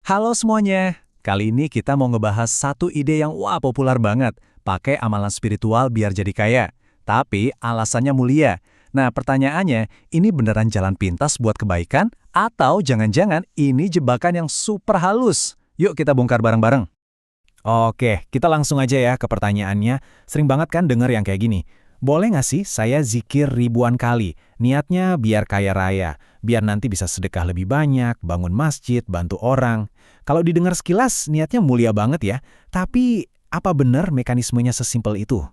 Halo semuanya, kali ini kita mau ngebahas satu ide yang populer banget. Pakai amalan spiritual biar jadi kaya. Tapi alasannya mulia. Nah pertanyaannya, ini beneran jalan pintas buat kebaikan? Atau jangan-jangan ini jebakan yang super halus? Yuk kita bongkar bareng-bareng. Oke, kita langsung aja ya ke pertanyaannya. Sering banget kan denger yang kayak gini. Boleh nggak sih saya zikir ribuan kali? Niatnya biar kaya raya, biar nanti bisa sedekah lebih banyak, bangun masjid, bantu orang. Kalau didengar sekilas, niatnya mulia banget ya. Tapi, apa benar mekanismenya sesimpel itu?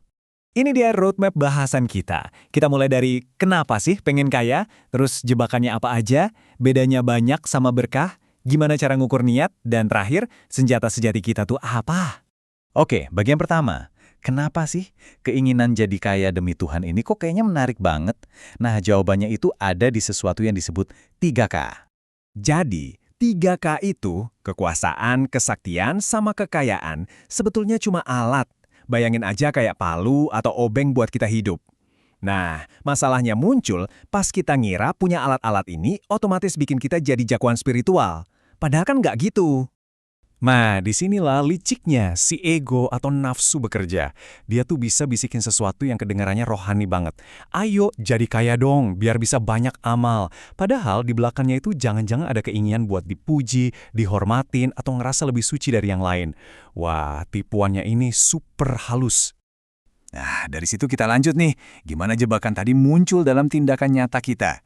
Ini dia roadmap bahasan kita. Kita mulai dari kenapa sih pengen kaya, terus jebakannya apa aja, bedanya banyak sama berkah, gimana cara ngukur niat, dan terakhir, senjata sejati kita tuh apa? Oke, bagian pertama. Kenapa sih keinginan jadi kaya demi Tuhan ini kok kayaknya menarik banget? Nah, jawabannya itu ada di sesuatu yang disebut 3K. Jadi, 3K itu, kekuasaan, kesaktian, sama kekayaan, sebetulnya cuma alat. Bayangin aja kayak palu atau obeng buat kita hidup. Nah, masalahnya muncul pas kita ngira punya alat-alat ini otomatis bikin kita jadi jagoan spiritual. Padahal kan nggak gitu. Nah, disinilah liciknya si ego atau nafsu bekerja. Dia tuh bisa bisikin sesuatu yang kedengarannya rohani banget. Ayo jadi kaya dong, biar bisa banyak amal. Padahal di belakangnya itu jangan-jangan ada keinginan buat dipuji, dihormatin, atau ngerasa lebih suci dari yang lain. Wah, tipuannya ini super halus. Nah, dari situ kita lanjut nih. Gimana jebakan tadi muncul dalam tindakan nyata kita?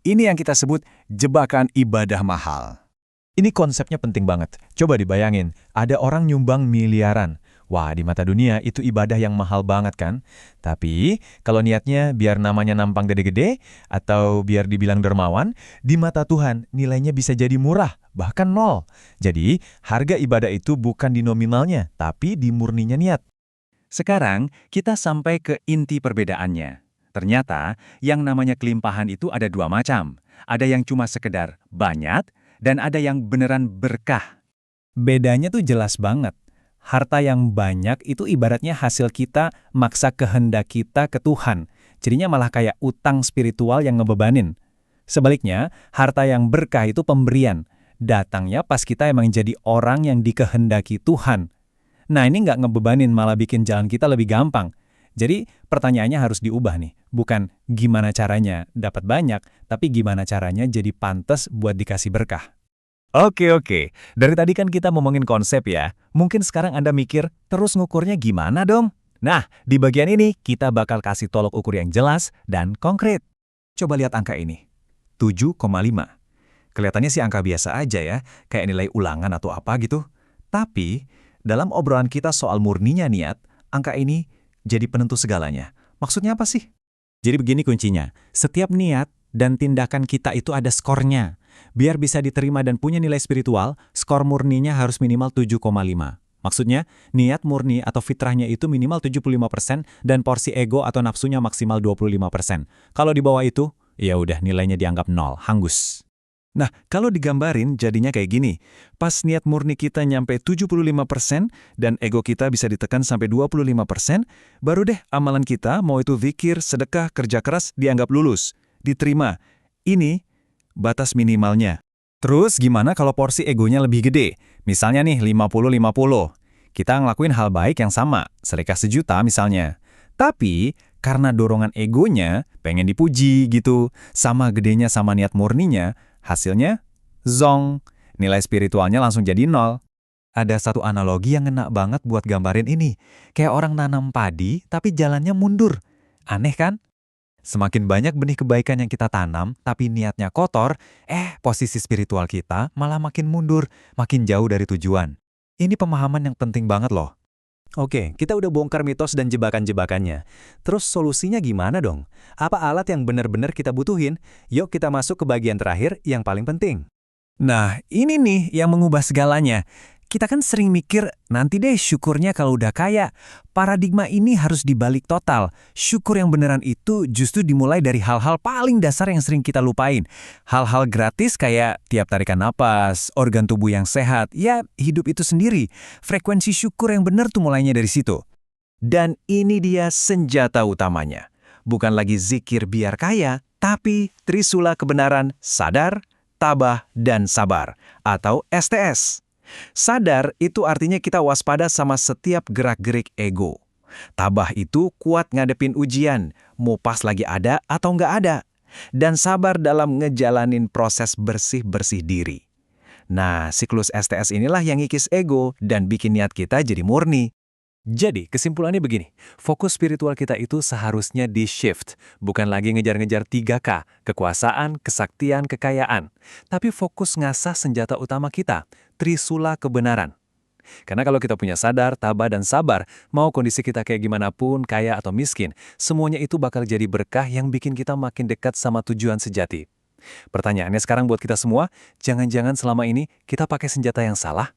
Ini yang kita sebut jebakan ibadah mahal. Ini konsepnya penting banget. Coba dibayangin, ada orang nyumbang miliaran. Wah, di mata dunia itu ibadah yang mahal banget kan? Tapi, kalau niatnya biar namanya nampang gede-gede, atau biar dibilang dermawan, di mata Tuhan nilainya bisa jadi murah, bahkan nol. Jadi, harga ibadah itu bukan di nominalnya, tapi di murninya niat. Sekarang, kita sampai ke inti perbedaannya. Ternyata, yang namanya kelimpahan itu ada dua macam. Ada yang cuma sekedar banyak, dan ada yang beneran berkah. Bedanya tuh jelas banget. Harta yang banyak itu ibaratnya hasil kita maksa kehendak kita ke Tuhan. Jadinya malah kayak utang spiritual yang ngebebanin. Sebaliknya, harta yang berkah itu pemberian. Datangnya pas kita emang jadi orang yang dikehendaki Tuhan. Nah ini nggak ngebebanin, malah bikin jalan kita lebih gampang. Jadi pertanyaannya harus diubah nih. Bukan gimana caranya dapat banyak, tapi gimana caranya jadi pantas buat dikasih berkah. Oke. Dari tadi kan kita ngomongin konsep ya. Mungkin sekarang Anda mikir, terus ngukurnya gimana dong? Nah, di bagian ini kita bakal kasih tolok ukur yang jelas dan konkret. Coba lihat angka ini. 7,5. Kelihatannya sih angka biasa aja ya, kayak nilai ulangan atau apa gitu. Tapi, dalam obrolan kita soal murninya niat, angka ini jadi penentu segalanya. Maksudnya apa sih? Jadi begini kuncinya, setiap niat dan tindakan kita itu ada skornya. Biar bisa diterima dan punya nilai spiritual, skor murninya harus minimal 7,5. Maksudnya, niat murni atau fitrahnya itu minimal 75% dan porsi ego atau nafsunya maksimal 25%. Kalau di bawah itu, ya udah nilainya dianggap nol, hangus. Nah, kalau digambarin jadinya kayak gini. Pas niat murni kita nyampe 75% dan ego kita bisa ditekan sampai 25%, baru deh amalan kita, mau itu zikir, sedekah, kerja keras, dianggap lulus. Diterima. Ini batas minimalnya. Terus gimana kalau porsi egonya lebih gede? Misalnya nih 50-50. Kita ngelakuin hal baik yang sama, sedekah 1 juta misalnya. Tapi karena dorongan egonya pengen dipuji gitu, sama gedenya sama niat murninya, hasilnya zong. Nilai spiritualnya langsung jadi nol. Ada satu analogi yang ngena banget buat gambarin ini. Kayak orang nanam padi tapi jalannya mundur. Aneh kan? Semakin banyak benih kebaikan yang kita tanam, tapi niatnya kotor, posisi spiritual kita malah makin mundur, makin jauh dari tujuan. Ini pemahaman yang penting banget loh. Oke, kita udah bongkar mitos dan jebakan-jebakannya. Terus solusinya gimana dong? Apa alat yang benar-benar kita butuhin? Yuk kita masuk ke bagian terakhir yang paling penting. Nah, ini nih yang mengubah segalanya. Kita kan sering mikir, nanti deh syukurnya kalau udah kaya. Paradigma ini harus dibalik total. Syukur yang beneran itu justru dimulai dari hal-hal paling dasar yang sering kita lupain. Hal-hal gratis kayak tiap tarikan napas, organ tubuh yang sehat, ya hidup itu sendiri. Frekuensi syukur yang bener tuh mulainya dari situ. Dan ini dia senjata utamanya. Bukan lagi zikir biar kaya, tapi trisula kebenaran sadar, tabah, dan sabar, atau STS. Sadar itu artinya kita waspada sama setiap gerak-gerik ego. Tabah itu kuat ngadepin ujian, mau pas lagi ada atau nggak ada. Dan sabar dalam ngejalanin proses bersih-bersih diri. Nah, siklus STS inilah yang ngikis ego dan bikin niat kita jadi murni. Jadi, kesimpulannya begini, fokus spiritual kita itu seharusnya di-shift, bukan lagi ngejar-ngejar 3K, kekuasaan, kesaktian, kekayaan, tapi fokus ngasah senjata utama kita, Trisula kebenaran. Karena kalau kita punya sadar, tabah, dan sabar, mau kondisi kita kayak gimana pun, kaya atau miskin, semuanya itu bakal jadi berkah yang bikin kita makin dekat sama tujuan sejati. Pertanyaannya sekarang buat kita semua, jangan-jangan selama ini kita pakai senjata yang salah?